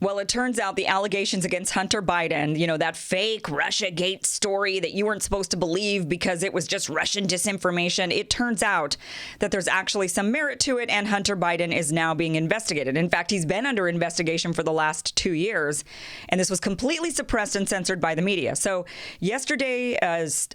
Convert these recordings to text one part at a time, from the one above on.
Well, it turns out the allegations against Hunter Biden, that fake Russiagate story that you weren't supposed to believe because it was just Russian disinformation. It turns out that there's actually some merit to it, and Hunter Biden is now being investigated. In fact, he's been under investigation for the last 2 years, and this was completely suppressed and censored by the media. So yesterday,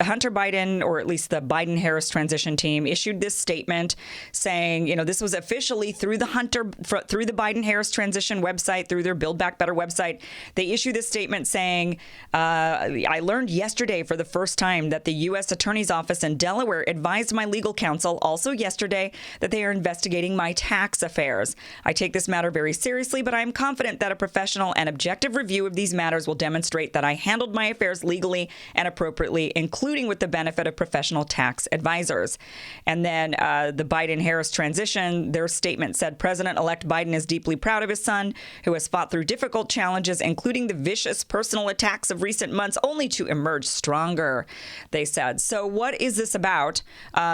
Hunter Biden, or at least the Biden-Harris transition team, issued this statement saying, this was officially through the Biden-Harris transition website, through their Build Back Better website. They issued this statement saying, I learned yesterday for the first time that the U.S. Attorney's Office in Delaware advised my legal counsel also yesterday that they are investigating my tax affairs. I take this matter very seriously, but I am confident that a professional and objective review of these matters will demonstrate that I handled my affairs legally and appropriately, including with the benefit of professional tax advisors. And then the Biden-Harris transition, their statement said, President-elect Biden is deeply proud of his son, who has fought through difficult challenges, including the vicious personal attacks of recent months, only to emerge stronger, they said. So what is this about?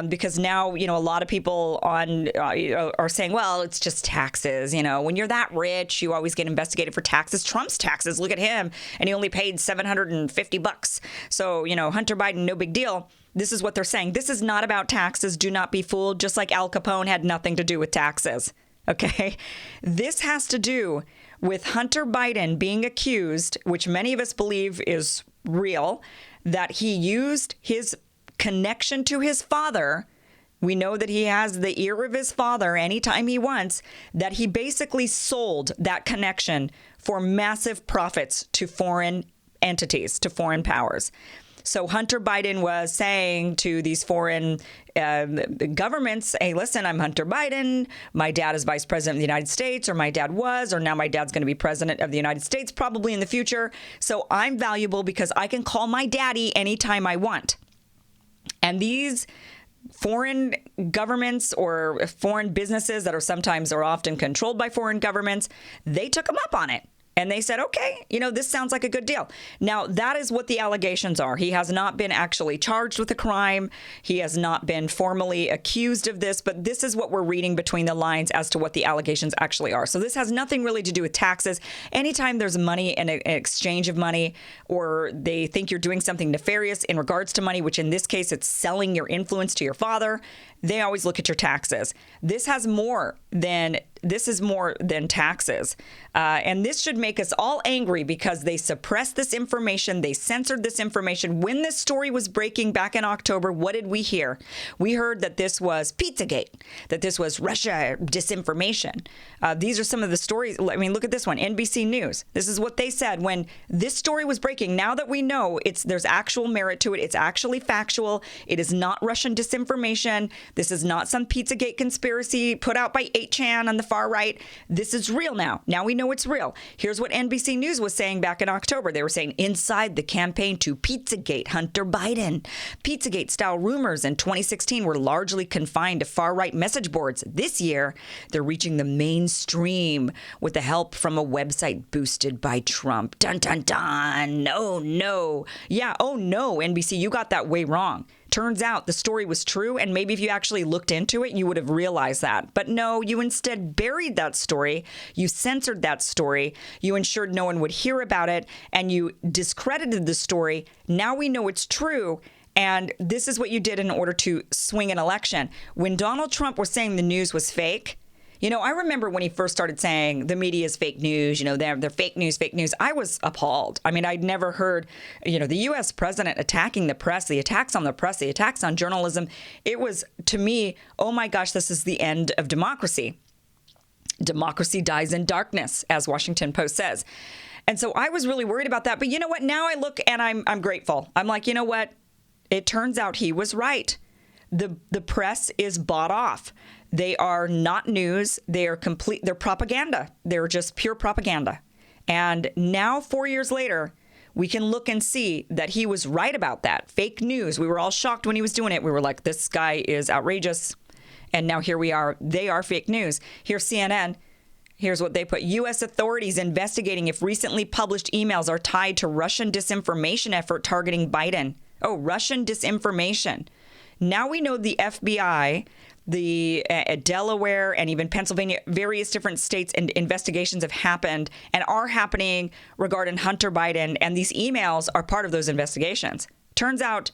Because now, a lot of people are saying, well, it's just taxes. When you're that rich, you always get investigated for taxes. Trump's taxes, look at him. And he only paid $750. So, Hunter Biden, no big deal. This is what they're saying. This is not about taxes. Do not be fooled. Just like Al Capone had nothing to do with taxes. Okay? This has to do with Hunter Biden being accused, which many of us believe is real, that he used his connection to his father. We know that he has the ear of his father anytime he wants, that he basically sold that connection for massive profits to foreign entities, to foreign powers. So Hunter Biden was saying to these foreign governments, hey, listen, I'm Hunter Biden. My dad is vice president of the United States, or my dad was, or now my dad's going to be president of the United States, probably in the future. So I'm valuable because I can call my daddy anytime I want. And these foreign governments or foreign businesses that are sometimes or often controlled by foreign governments, they took him up on it. And they said, okay, this sounds like a good deal. Now, that is what the allegations are. He has not been actually charged with a crime. He has not been formally accused of this. But this is what we're reading between the lines as to what the allegations actually are. So this has nothing really to do with taxes. Anytime there's money and an exchange of money, or they think you're doing something nefarious in regards to money, which in this case, it's selling your influence to your father, they always look at your taxes. This is more than taxes. And this should make us all angry because they suppressed this information. They censored this information. When this story was breaking back in October, what did we hear? We heard that this was Pizzagate, that this was Russia disinformation. These are some of the stories. I mean, look at this one, NBC News. This is what they said when this story was breaking. Now that we know there's actual merit to it, it's actually factual. It is not Russian disinformation. This is not some Pizzagate conspiracy put out by 8chan on the far right. This is real now. Now we know it's real. Here's what NBC News was saying back in October. They were saying inside the campaign to Pizzagate Hunter Biden. Pizzagate-style rumors in 2016 were largely confined to far-right message boards. This year, they're reaching the mainstream with the help from a website boosted by Trump. Dun, dun, dun. Oh, no. Yeah, oh, no, NBC, you got that way wrong. Turns out the story was true, and maybe if you actually looked into it, you would have realized that. But no, you instead buried that story, you censored that story, you ensured no one would hear about it, and you discredited the story. Now we know it's true, and this is what you did in order to swing an election. When Donald Trump was saying the news was fake, I remember when he first started saying the media is fake news, they're fake news, fake news. I was appalled. I mean, I'd never heard, the U.S. president attacking the press, the attacks on the press, the attacks on journalism. It was, to me, oh my gosh, this is the end of democracy. Democracy dies in darkness, as Washington Post says. And so I was really worried about that. But you know what? Now I look and I'm grateful. I'm like, you know what? It turns out he was right. The press is bought off. They are not news. They're propaganda. They're just pure propaganda. And now, 4 years later, we can look and see that he was right about that. Fake news. We were all shocked when he was doing it. We were like, this guy is outrageous. And now here we are. They are fake news. Here's CNN. Here's what they put. U.S. authorities investigating if recently published emails are tied to Russian disinformation effort targeting Biden. Oh, Russian disinformation. Now we know the FBI, the Delaware and even Pennsylvania, various different states, and investigations have happened and are happening regarding Hunter Biden. And these emails are part of those investigations. Turns out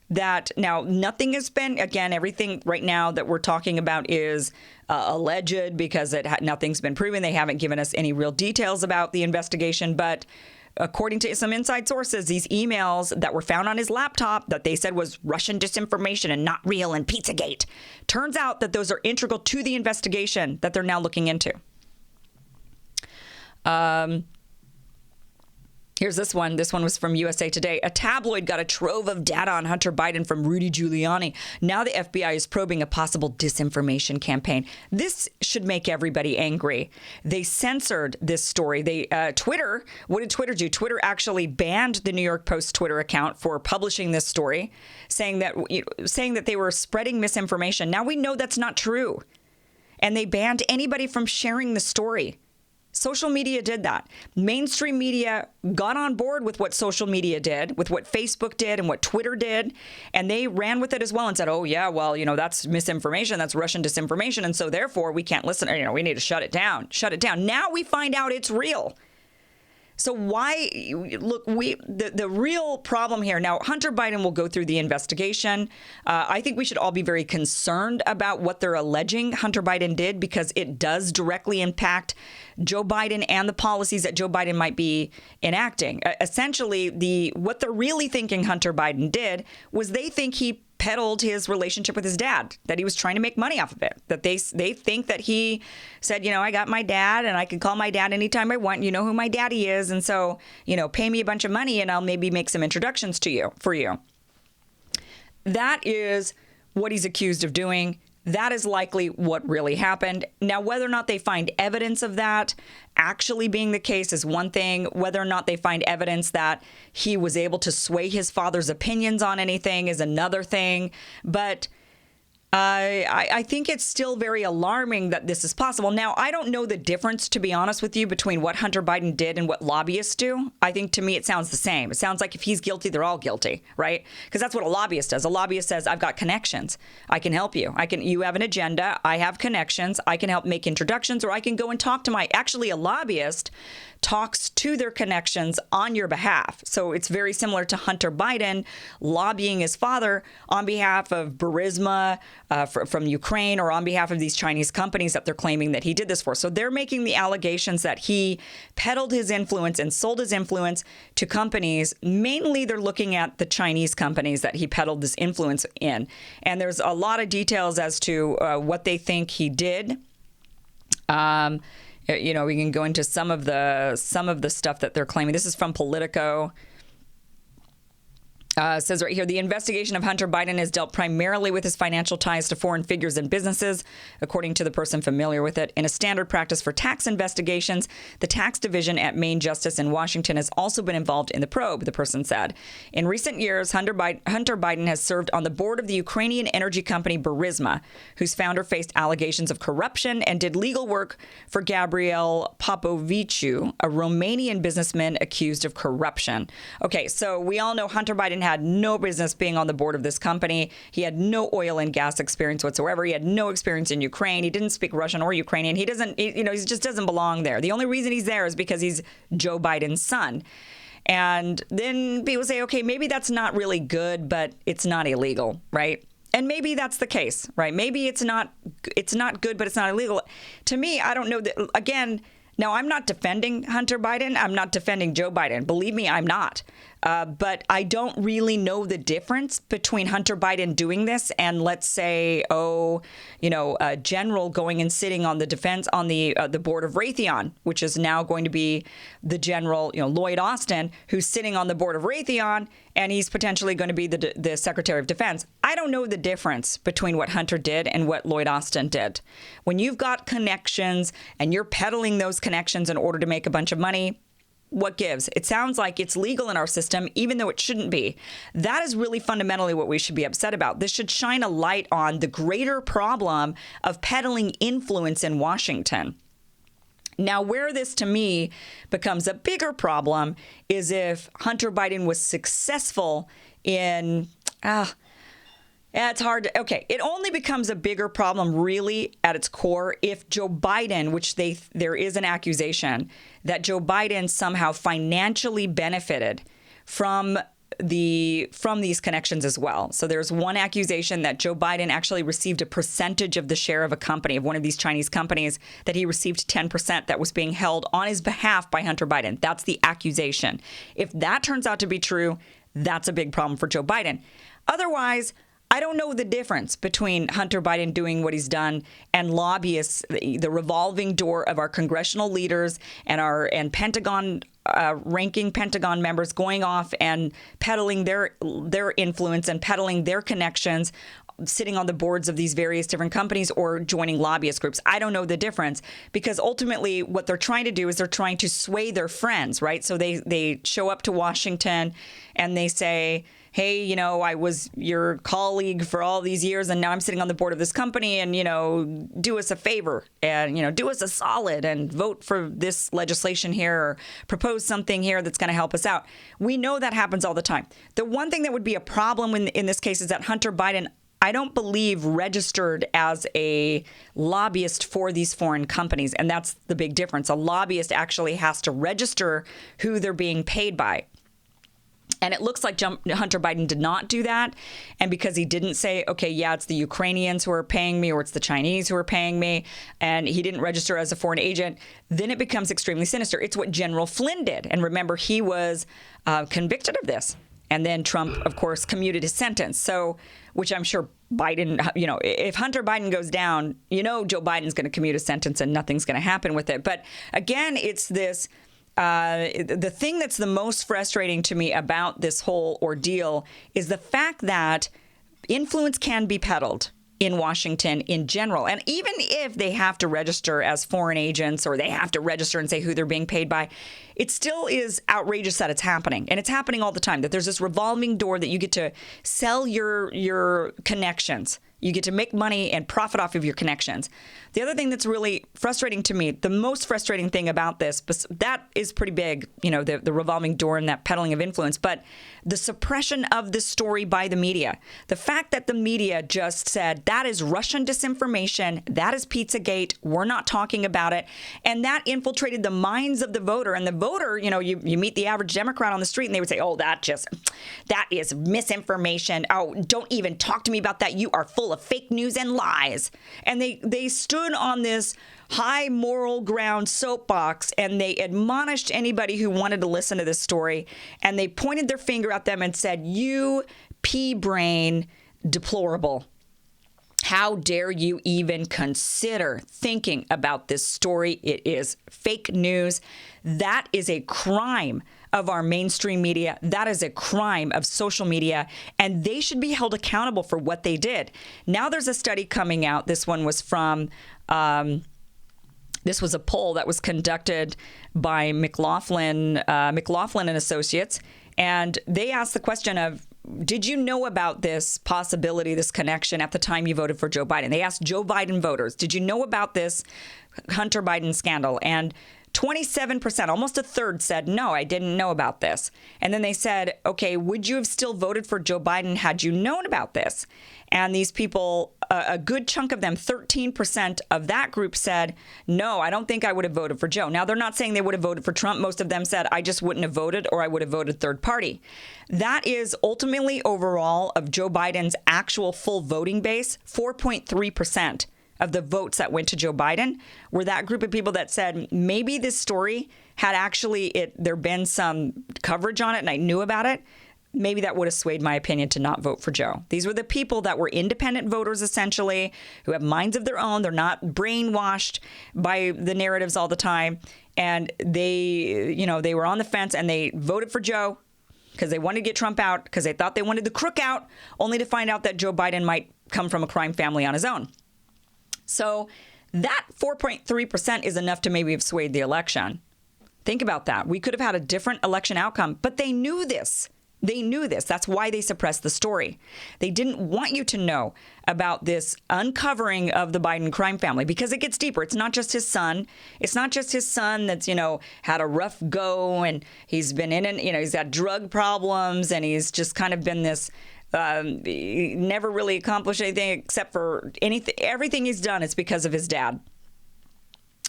that now nothing has been, again, everything right now that we're talking about is alleged because nothing's been proven. They haven't given us any real details about the investigation. But according to some inside sources, these emails that were found on his laptop that they said was Russian disinformation and not real and Pizzagate, turns out that those are integral to the investigation that they're now looking into. Here's this one. This one was from USA Today. A tabloid got a trove of data on Hunter Biden from Rudy Giuliani. Now the FBI is probing a possible disinformation campaign. This should make everybody angry. They censored this story. Twitter, what did Twitter do? Twitter actually banned the New York Post Twitter account for publishing this story, saying that they were spreading misinformation. Now we know that's not true. And they banned anybody from sharing the story. Social media did that. Mainstream media got on board with what social media did, with what Facebook did and what Twitter did, and they ran with it as well and said, oh, yeah, well, that's misinformation. That's Russian disinformation. And so therefore, we can't listen. We need to shut it down. Shut it down. Now we find out it's real. So why, look, the real problem here, now Hunter Biden will go through the investigation. I think we should all be very concerned about what they're alleging Hunter Biden did because it does directly impact Joe Biden and the policies that Joe Biden might be enacting. Essentially, what they're really thinking Hunter Biden did was they think he peddled his relationship with his dad, that he was trying to make money off of it, that they think that he said, I got my dad and I can call my dad anytime I want. You know who my daddy is. And so, pay me a bunch of money and I'll maybe make some introductions for you. That is what he's accused of doing. That is likely what really happened. Now, whether or not they find evidence of that actually being the case is one thing. Whether or not they find evidence that he was able to sway his father's opinions on anything is another thing. But I think it's still very alarming that this is possible. Now, I don't know the difference, to be honest with you, between what Hunter Biden did and what lobbyists do. I think to me it sounds the same. It sounds like if he's guilty, they're all guilty, right? Because that's what a lobbyist does. A lobbyist says, I've got connections. I can help you. You have an agenda. I have connections. I can help make introductions, or I can go and talk to actually a lobbyist talks to their connections on your behalf. So it's very similar to Hunter Biden lobbying his father on behalf of Burisma from Ukraine, or on behalf of these Chinese companies that they're claiming that he did this for. So they're making the allegations that he peddled his influence and sold his influence to companies. Mainly they're looking at the Chinese companies that he peddled this influence in. And there's a lot of details as to what they think he did. We can go into some of the stuff that they're claiming. This is from Politico. Says right here, the investigation of Hunter Biden has dealt primarily with his financial ties to foreign figures and businesses, according to the person familiar with it. In a standard practice for tax investigations, the tax division at Main Justice in Washington has also been involved in the probe, the person said. In recent years, Hunter Biden has served on the board of the Ukrainian energy company Burisma, whose founder faced allegations of corruption and did legal work for Gabriel Popoviciu, a Romanian businessman accused of corruption. Okay, so we all know Hunter Biden had no business being on the board of this company. He had no oil and gas experience whatsoever. He had no experience in Ukraine. He didn't speak Russian or Ukrainian. He just doesn't belong there. The only reason he's there is because he's Joe Biden's son. And then people say, okay, maybe that's not really good, but it's not illegal, right? And maybe that's the case, right? Maybe it's not good, but it's not illegal. To me, I don't know that, again, now I'm not defending Hunter Biden. I'm not defending Joe Biden. Believe me, I'm not. But I don't really know the difference between Hunter Biden doing this and, let's say, a general going and sitting on the defense on the board of Raytheon, which is now going to be the general, Lloyd Austin, who's sitting on the board of Raytheon, and he's potentially going to be the Secretary of Defense. I don't know the difference between what Hunter did and what Lloyd Austin did. When you've got connections and you're peddling those connections in order to make a bunch of money, what gives? It sounds like it's legal in our system, even though it shouldn't be. That is really fundamentally what we should be upset about. This should shine a light on the greater problem of peddling influence in Washington. Now, where this, to me, becomes a bigger problem is if Hunter Biden was successful in Yeah, it's hard. Okay, it only becomes a bigger problem really at its core if Joe Biden, which there is an accusation that Joe Biden somehow financially benefited from these connections as well. So there's one accusation that Joe Biden actually received a percentage of the share of a company, of one of these Chinese companies, that he received 10% that was being held on his behalf by Hunter Biden. That's the accusation. If that turns out to be true, that's a big problem for Joe Biden. Otherwise, I don't know the difference between Hunter Biden doing what he's done and lobbyists, the revolving door of our congressional leaders and Pentagon ranking Pentagon members going off and peddling their influence and peddling their connections, sitting on the boards of these various different companies or joining lobbyist groups. I don't know the difference, because ultimately what they're trying to do is they're trying to sway their friends, right? So they show up to Washington and they say, hey, I was your colleague for all these years and now I'm sitting on the board of this company, and, do us a favor and, do us a solid and vote for this legislation here or propose something here that's going to help us out. We know that happens all the time. The one thing that would be a problem in this case is that Hunter Biden, I don't believe, registered as a lobbyist for these foreign companies. And that's the big difference. A lobbyist actually has to register who they're being paid by. And it looks like Hunter Biden did not do that. And because he didn't say, okay, yeah, it's the Ukrainians who are paying me or it's the Chinese who are paying me, and he didn't register as a foreign agent, then it becomes extremely sinister. It's what General Flynn did. And remember, he was convicted of this. And then Trump, of course, commuted his sentence. So, which I'm sure Biden, if Hunter Biden goes down, Joe Biden's going to commute a sentence and nothing's going to happen with it. But again, it's this. The thing that's the most frustrating to me about this whole ordeal is the fact that influence can be peddled in Washington in general. And even if they have to register as foreign agents or they have to register and say who they're being paid by, it still is outrageous that it's happening. And it's happening all the time, that there's this revolving door that you get to sell your connections. You get to make money and profit off of your connections. The other thing that's really frustrating to me, the most frustrating thing about this, that is pretty big, the revolving door and that peddling of influence, but the suppression of this story by the media. The fact that the media just said, that is Russian disinformation, that is Pizzagate, we're not talking about it. And that infiltrated the minds of the voter. And the voter, you meet the average Democrat on the street and they would say, oh, that is misinformation. Oh, don't even talk to me about that. You are full of fake news and lies. And they stood on this high moral ground soapbox and they admonished anybody who wanted to listen to this story, and they pointed their finger at them and said, you pea-brain deplorable. How dare you even consider thinking about this story? It is fake news. That is a crime of our mainstream media. That is a crime of social media, and they should be held accountable for what they did. Now there's a study coming out. This one was from, this was a poll that was conducted by McLaughlin and Associates, and they asked the question of, did you know about this possibility, this connection at the time you voted for Joe Biden? They asked Joe Biden voters, did you know about this Hunter Biden scandal? And 27%, almost a third, said, no, I didn't know about this. And then they said, okay, would you have still voted for Joe Biden had you known about this? And these people, a good chunk of them, 13% of that group said, no, I don't think I would have voted for Joe. Now, they're not saying they would have voted for Trump. Most of them said, I just wouldn't have voted, or I would have voted third party. That is ultimately overall of Joe Biden's actual full voting base, 4.3%. Of the votes that went to Joe Biden were that group of people that said, maybe this story had actually there been some coverage on it and I knew about it. Maybe that would have swayed my opinion to not vote for Joe. These were the people that were independent voters, essentially, who have minds of their own. They're not brainwashed by the narratives all the time. And they were on the fence and they voted for Joe because they wanted to get Trump out, because they thought they wanted the crook out, only to find out that Joe Biden might come from a crime family on his own. So that 4.3% is enough to maybe have swayed the election. Think about that. We could have had a different election outcome, but they knew this. They knew this. That's why they suppressed the story. They didn't want you to know about this uncovering of the Biden crime family, because it gets deeper. It's not just his son. It's not just his son that's, had a rough go and he's been in and, he's had drug problems and he's just kind of been this He never really accomplished anything except for everything he's done is because of his dad.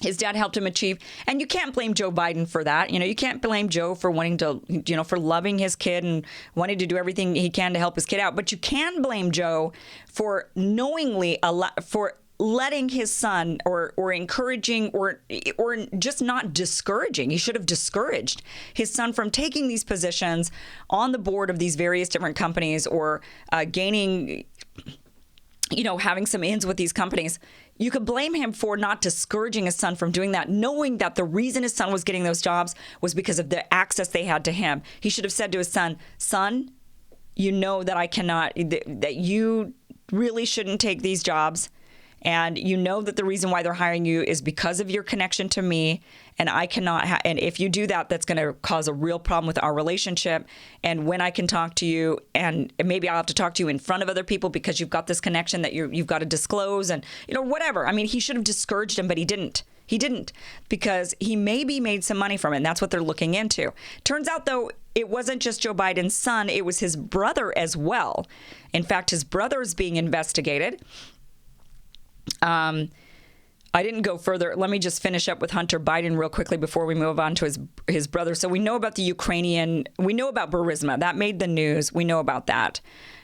His dad helped him achieve, and you can't blame Joe Biden for that. You can't blame Joe for wanting to, for loving his kid and wanting to do everything he can to help his kid out. But you can blame Joe for knowingly for letting his son or encouraging or just not discouraging. He should have discouraged his son from taking these positions on the board of these various different companies or gaining, having some ins with these companies. You could blame him for not discouraging his son from doing that, knowing that the reason his son was getting those jobs was because of the access they had to him. He should have said to his son, that I cannot, that you really shouldn't take these jobs. And that the reason why they're hiring you is because of your connection to me. And I cannot, and if you do that, that's going to cause a real problem with our relationship. And when I can talk to you, and maybe I'll have to talk to you in front of other people because you've got this connection that you've got to disclose and, whatever. I mean, he should have discouraged him, but he didn't. He didn't, because he maybe made some money from it. And that's what they're looking into. Turns out, though, it wasn't just Joe Biden's son. It was his brother as well. In fact, his brother is being investigated. I didn't go further. Let me just finish up with Hunter Biden real quickly before we move on to his brother. So we know about the Ukrainian. We know about Burisma. That made the news. We know about that.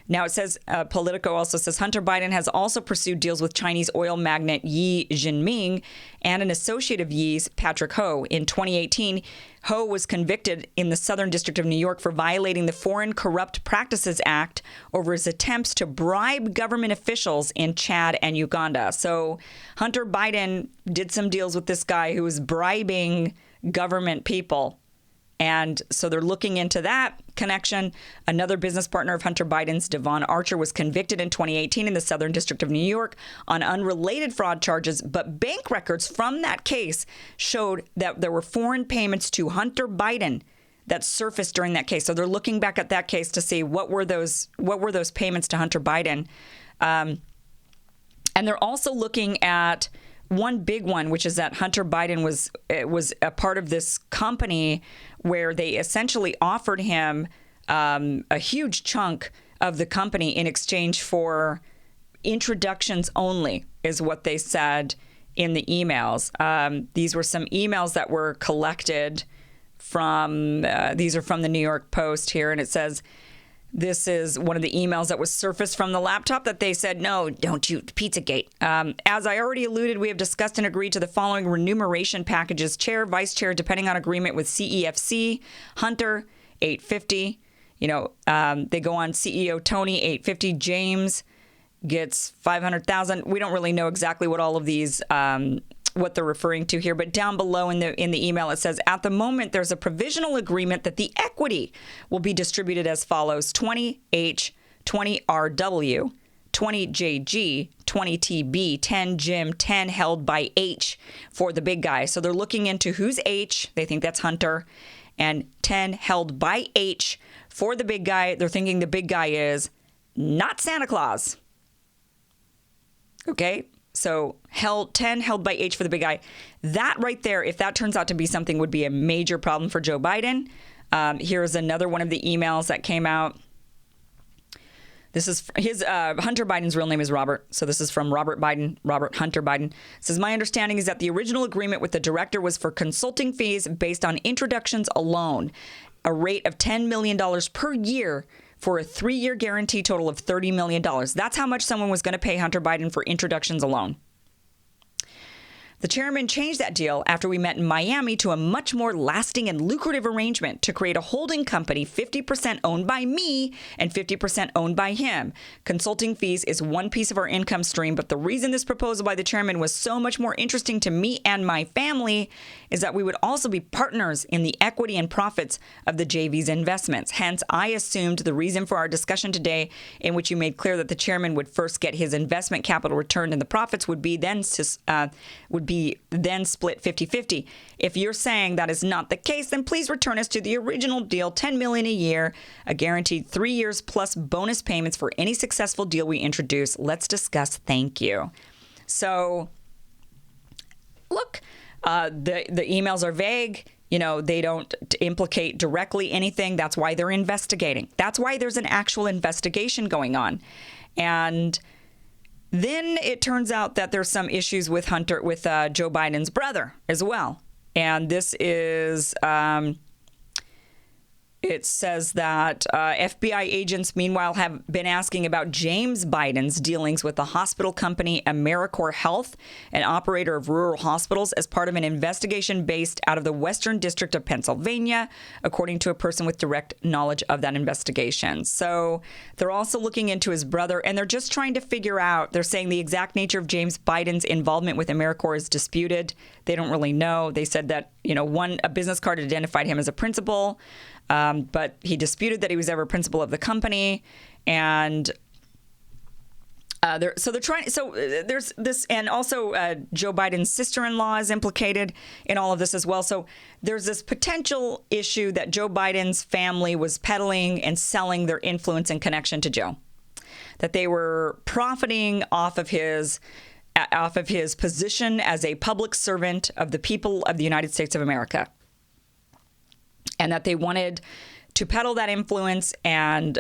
Now it says, Politico also says, Hunter Biden has also pursued deals with Chinese oil magnate Yi Jinping and an associate of Yi's, Patrick Ho. In 2018, Ho was convicted in the Southern District of New York for violating the Foreign Corrupt Practices Act over his attempts to bribe government officials in Chad and Uganda. So Hunter Biden did some deals with this guy who was bribing government people. And so they're looking into that connection. Another business partner of Hunter Biden's, Devon Archer, was convicted in 2018 in the Southern District of New York on unrelated fraud charges. But bank records from that case showed that there were foreign payments to Hunter Biden that surfaced during that case. So they're looking back at that case to see what were those payments to Hunter Biden. And they're also looking at one big one, which is that Hunter Biden was a part of this company where they essentially offered him a huge chunk of the company in exchange for introductions only, is what they said in the emails. These were some emails that were collected from, these are from the New York Post here, and it says, this is one of the emails that was surfaced from the laptop that they said, no, don't you, Pizzagate. As I already alluded, we have discussed and agreed to the following remuneration packages: chair, vice chair, depending on agreement with CEFC, Hunter, $850. They go on CEO Tony, $850. James gets $500,000. We don't really know exactly what all of these, what they're referring to here, but down below in the email it says, at the moment there's a provisional agreement that the equity will be distributed as follows: 20H, 20RW, 20JG, 20TB, 10 Jim, 10 held by H for the big guy. So they're looking into who's H. They think that's Hunter. And 10 held by H for the big guy. They're thinking the big guy is not Santa Claus. Okay. So 10 held by H for the big guy. That right there, if that turns out to be something, would be a major problem for Joe Biden. Here's another one of the emails that came out. This is his, Hunter Biden's real name is Robert. So this is from Robert Hunter Biden. It says, my understanding is that the original agreement with the director was for consulting fees based on introductions alone, a rate of $10 million per year for a 3-year guarantee total of $30 million. That's how much someone was going to pay Hunter Biden for introductions alone. The chairman changed that deal after we met in Miami to a much more lasting and lucrative arrangement to create a holding company 50% owned by me and 50% owned by him. Consulting fees is one piece of our income stream, but the reason this proposal by the chairman was so much more interesting to me and my family is that we would also be partners in the equity and profits of the JV's investments. Hence, I assumed the reason for our discussion today, in which you made clear that the chairman would first get his investment capital returned and the profits would be then split 50-50. If you're saying that is not the case, then please return us to the original deal, $10 million a year, a guaranteed 3 years plus bonus payments for any successful deal we introduce. Let's discuss. Thank you. So, look, the emails are vague. They don't implicate directly anything. That's why they're investigating. That's why there's an actual investigation going on. And then it turns out that there's some issues with Joe Biden's brother as well. And this is, it says that FBI agents, meanwhile, have been asking about James Biden's dealings with the hospital company AmeriCorps Health, an operator of rural hospitals, as part of an investigation based out of the Western District of Pennsylvania, according to a person with direct knowledge of that investigation. So they're also looking into his brother, and they're just trying to figure out, they're saying the exact nature of James Biden's involvement with AmeriCorps is disputed. They don't really know. They said that, a business card identified him as a principal, but he disputed that he was ever principal of the company. And there's this, and also Joe Biden's sister-in-law is implicated in all of this as well. So there's this potential issue that Joe Biden's family was peddling and selling their influence and connection to Joe, that they were profiting off of his position as a public servant of the people of the United States of America. And that they wanted to peddle that influence and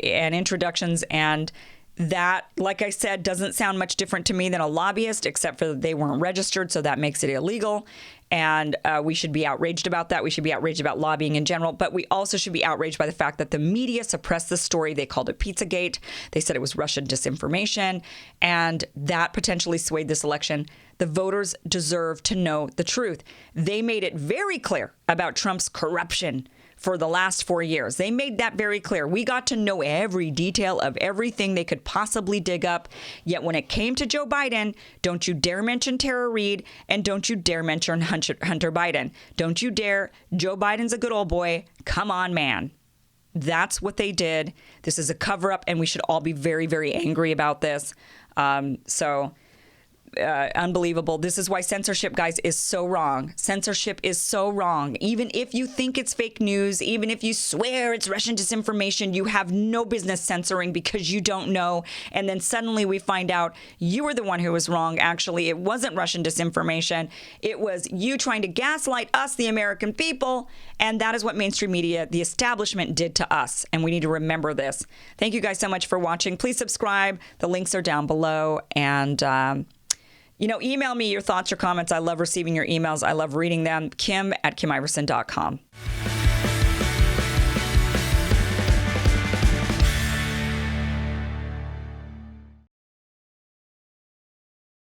introductions. And that, like I said, doesn't sound much different to me than a lobbyist, except for they weren't registered. So that makes it illegal. And we should be outraged about that. We should be outraged about lobbying in general. But we also should be outraged by the fact that the media suppressed the story. They called it Pizzagate. They said it was Russian disinformation. And that potentially swayed this election. The voters deserve to know the truth. They made it very clear about Trump's corruption for the last 4 years. They made that very clear. We got to know every detail of everything they could possibly dig up. Yet when it came to Joe Biden, don't you dare mention Tara Reade, and don't you dare mention Hunter Biden. Don't you dare. Joe Biden's a good old boy. Come on, man. That's what they did. This is a cover-up, and we should all be very, very angry about this. Unbelievable. This is why censorship, guys, is so wrong. Censorship is so wrong. Even if you think it's fake news, even if you swear it's Russian disinformation, you have no business censoring because you don't know. And then suddenly we find out you were the one who was wrong. Actually, it wasn't Russian disinformation. It was you trying to gaslight us, the American people. And that is what mainstream media, the establishment, did to us. And we need to remember this. Thank you guys so much for watching. Please subscribe. The links are down below. And, email me your thoughts, your comments. I love receiving your emails. I love reading them. Kim@KimIverson.com.